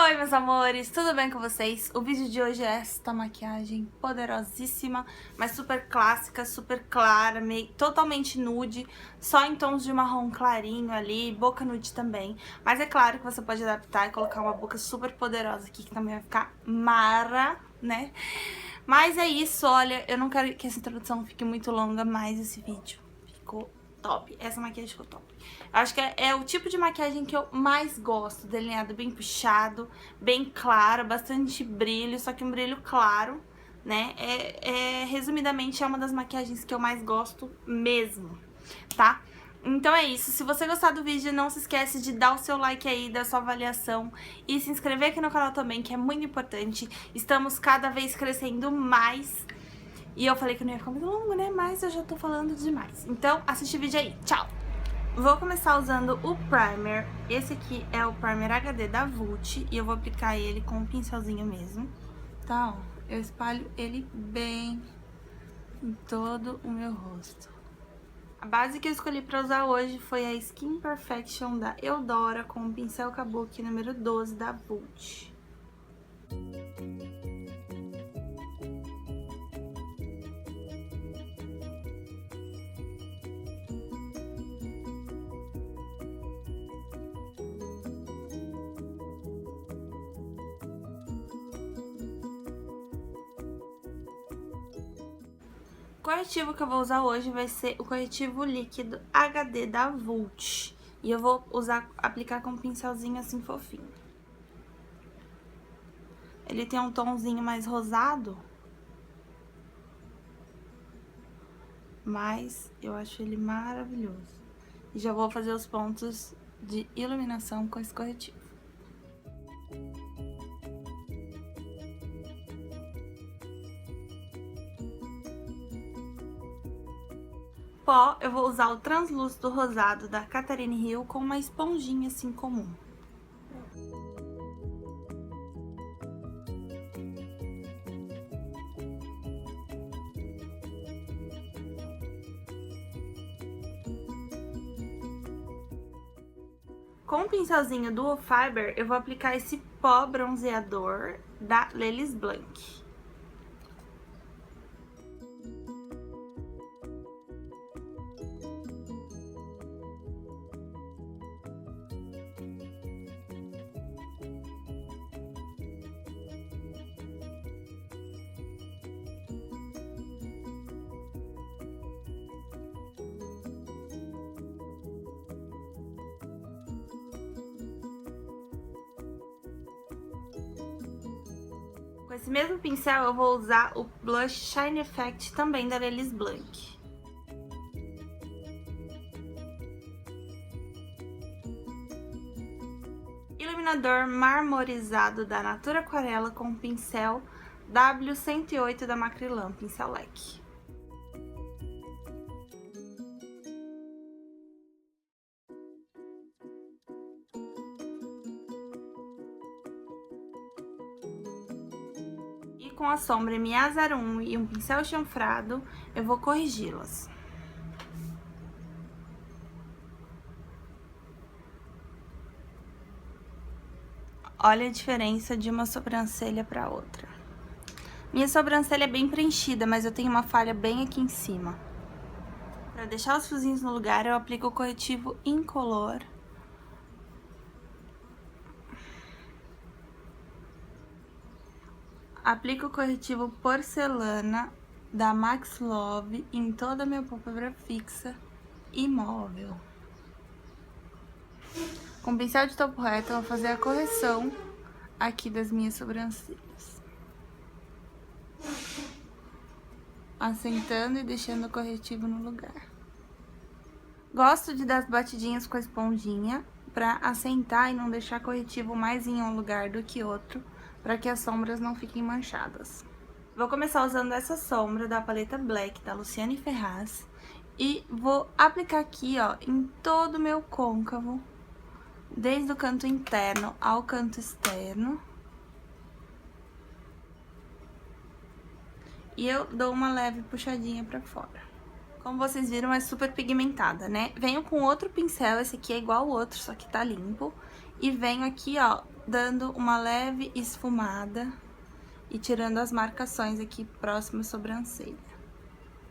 Oi, meus amores, tudo bem com vocês? O vídeo de hoje é esta maquiagem poderosíssima, mas super clássica, super clara, meio, totalmente nude, só em tons de marrom clarinho ali, boca nude também. Mas é claro que você pode adaptar e colocar uma boca super poderosa aqui, que também vai ficar mara, né? Mas é isso, olha, eu não quero que essa introdução fique muito longa, mas esse vídeo ficou top. Essa maquiagem ficou top. Eu acho que é o tipo de maquiagem que eu mais gosto. Delineado bem puxado, bem claro, bastante brilho, só que um brilho claro, né? Resumidamente, é uma das maquiagens que eu mais gosto mesmo, tá? Então é isso, se você gostar do vídeo, não se esquece de dar o seu like aí, dar sua avaliação e se inscrever aqui no canal também, que é muito importante. Estamos cada vez crescendo mais. E eu falei que não ia ficar muito longo, né? Mas eu já tô falando demais. Então, assiste o vídeo aí. Tchau! Vou começar usando o primer. Esse aqui é o primer HD da Vult. E eu vou aplicar ele com um pincelzinho mesmo. Tá, ó. Eu espalho ele bem em todo o meu rosto. A base que eu escolhi pra usar hoje foi a Skin Perfection da Eudora com o pincel Kabuki número 12 da Vult. O corretivo que eu vou usar hoje vai ser o corretivo líquido HD da Vult. E eu vou aplicar com um pincelzinho assim fofinho. Ele tem um tomzinho mais rosado, mas eu acho ele maravilhoso. E já vou fazer os pontos de iluminação com esse corretivo. Pó, eu vou usar o translúcido rosado da Catarine Hill com uma esponjinha assim comum. Com o pincelzinho Duo Fiber, eu vou aplicar esse pó bronzeador da L'Élis Blanc. Com esse mesmo pincel, eu vou usar o Blush Shine Effect também da L'Élis Blanc. Iluminador marmorizado da Natura Aquarela com o pincel W108 da Macrylan, pincel leque. E com a sombra MA01 e um pincel chanfrado, eu vou corrigi-las. Olha a diferença de uma sobrancelha para outra. Minha sobrancelha é bem preenchida, mas eu tenho uma falha bem aqui em cima. Para deixar os fiozinhos no lugar, eu aplico o corretivo incolor. Aplico o corretivo porcelana da Max Love em toda a minha pálpebra fixa e móvel. Com o pincel de topo reto, eu vou fazer a correção aqui das minhas sobrancelhas. Assentando e deixando o corretivo no lugar. Gosto de dar as batidinhas com a esponjinha pra assentar e não deixar corretivo mais em um lugar do que outro, para que as sombras não fiquem manchadas. Vou começar usando essa sombra da paleta Black da Luciane Ferraz e vou aplicar aqui, ó, em todo o meu côncavo, desde o canto interno ao canto externo. E eu dou uma leve puxadinha pra fora. Como vocês viram, é super pigmentada, né? Venho com outro pincel, esse aqui é igual ao outro, só que tá limpo. E venho aqui, ó, dando uma leve esfumada e tirando as marcações aqui próximo à sobrancelha.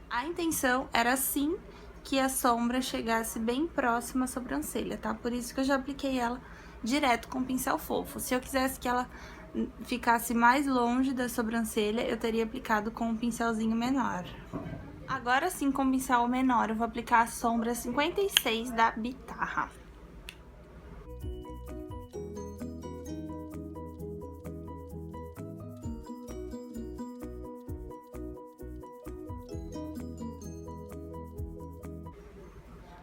A intenção era, sim, que a sombra chegasse bem próxima à sobrancelha, tá? Por isso que eu já apliquei ela direto com o pincel fofo. Se eu quisesse que ela ficasse mais longe da sobrancelha, eu teria aplicado com um pincelzinho menor. Agora sim, com o pincel menor, eu vou aplicar a sombra 56 da Bitarra.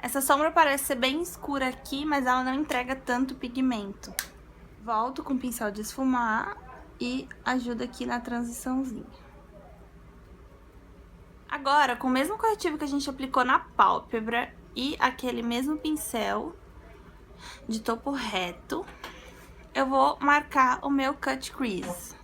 Essa sombra parece ser bem escura aqui, mas ela não entrega tanto pigmento. Volto com o pincel de esfumar e ajuda aqui na transiçãozinha. Agora, com o mesmo corretivo que a gente aplicou na pálpebra e aquele mesmo pincel de topo reto, eu vou marcar o meu cut crease.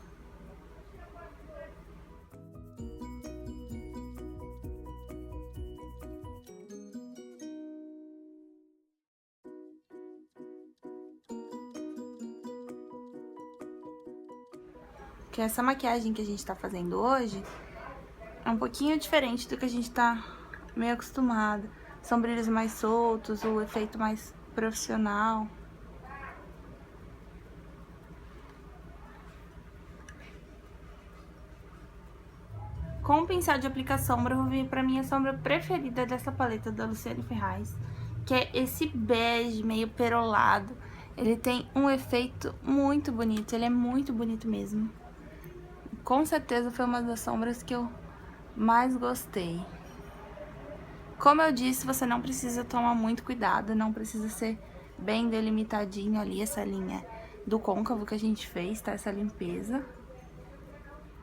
Que essa maquiagem que a gente tá fazendo hoje é um pouquinho diferente do que a gente tá meio acostumado. São brilhos mais soltos, o efeito mais profissional. Com o pincel de aplicar sombra, eu vou vir pra minha sombra preferida dessa paleta da Luciane Ferraz, que é esse bege meio perolado. Ele tem um efeito muito bonito, ele é muito bonito mesmo. Com certeza foi uma das sombras que eu mais gostei. Como eu disse, você não precisa tomar muito cuidado, não precisa ser bem delimitadinho ali essa linha do côncavo que a gente fez, tá? Essa limpeza.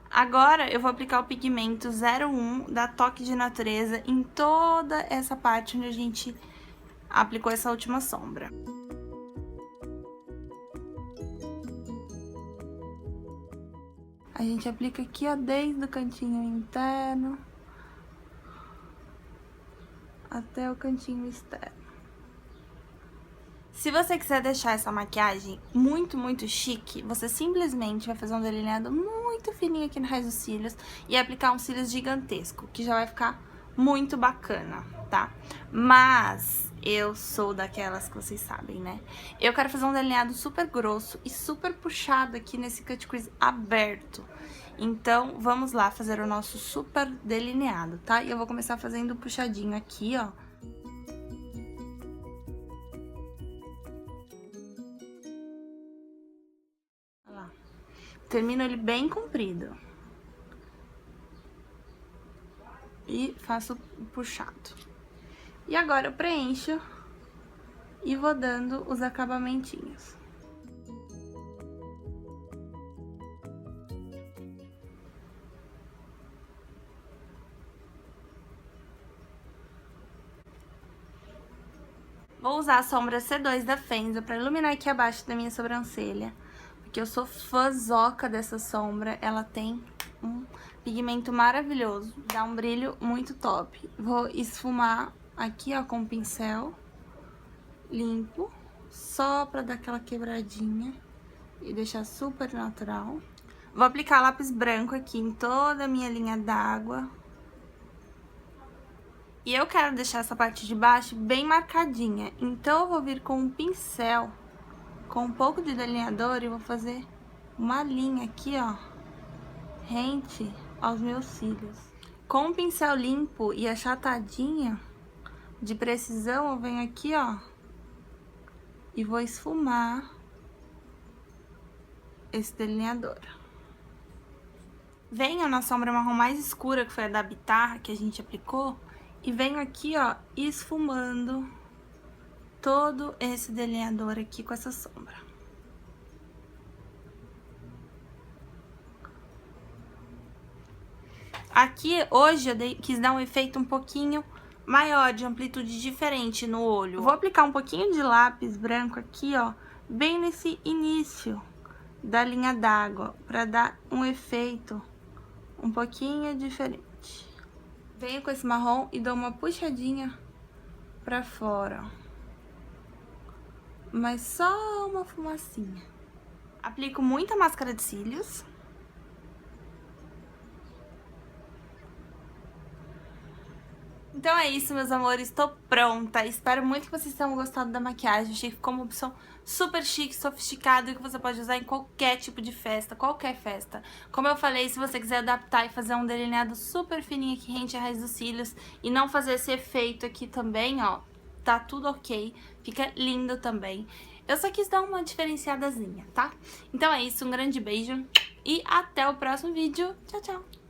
Agora eu vou aplicar o pigmento 01 da Toque de Natureza em toda essa parte onde a gente aplicou essa última sombra. A gente aplica aqui, ó, desde o cantinho interno até o cantinho externo. Se você quiser deixar essa maquiagem muito, muito chique, você simplesmente vai fazer um delineado muito fininho aqui na raiz dos cílios e aplicar um cílios gigantesco, que já vai ficar muito bacana, tá? Mas eu sou daquelas que vocês sabem, né? Eu quero fazer um delineado super grosso e super puxado aqui nesse cut crease aberto. Então, vamos lá fazer o nosso super delineado, tá? E eu vou começar fazendo puxadinho aqui, ó. Termino ele bem comprido. E faço puxado. E agora eu preencho e vou dando os acabamentinhos. Vou usar a sombra C2 da Fenza pra iluminar aqui abaixo da minha sobrancelha. Porque eu sou fãzoca dessa sombra, ela tem um pigmento maravilhoso, dá um brilho muito top. Vou esfumar aqui, ó, com o pincel limpo, só pra dar aquela quebradinha e deixar super natural. Vou aplicar lápis branco aqui em toda a minha linha d'água. E eu quero deixar essa parte de baixo bem marcadinha, então eu vou vir com um pincel com um pouco de delineador e vou fazer uma linha aqui, ó, rente aos meus cílios. Com um pincel limpo e achatadinho, de precisão, eu venho aqui, ó, e vou esfumar esse delineador. Venho na sombra marrom mais escura, que foi a da Bitarra, que a gente aplicou, e venho aqui, ó, esfumando todo esse delineador aqui com essa sombra. Aqui, hoje, eu quis dar um efeito um pouquinho maior, de amplitude diferente no olho. Vou aplicar um pouquinho de lápis branco aqui, ó, bem nesse início da linha d'água, pra dar um efeito um pouquinho diferente. Venho com esse marrom e dou uma puxadinha pra fora. Mas só uma fumacinha. Aplico muita máscara de cílios. Então é isso, meus amores, tô pronta. Espero muito que vocês tenham gostado da maquiagem. Achei que ficou uma opção super chique, sofisticada e que você pode usar em qualquer tipo de festa, qualquer festa. Como eu falei, se você quiser adaptar e fazer um delineado super fininho aqui rente à raiz dos cílios e não fazer esse efeito aqui também, ó, tá tudo ok, fica lindo também. Eu só quis dar uma diferenciadazinha, tá? Então é isso, um grande beijo e até o próximo vídeo. Tchau, tchau!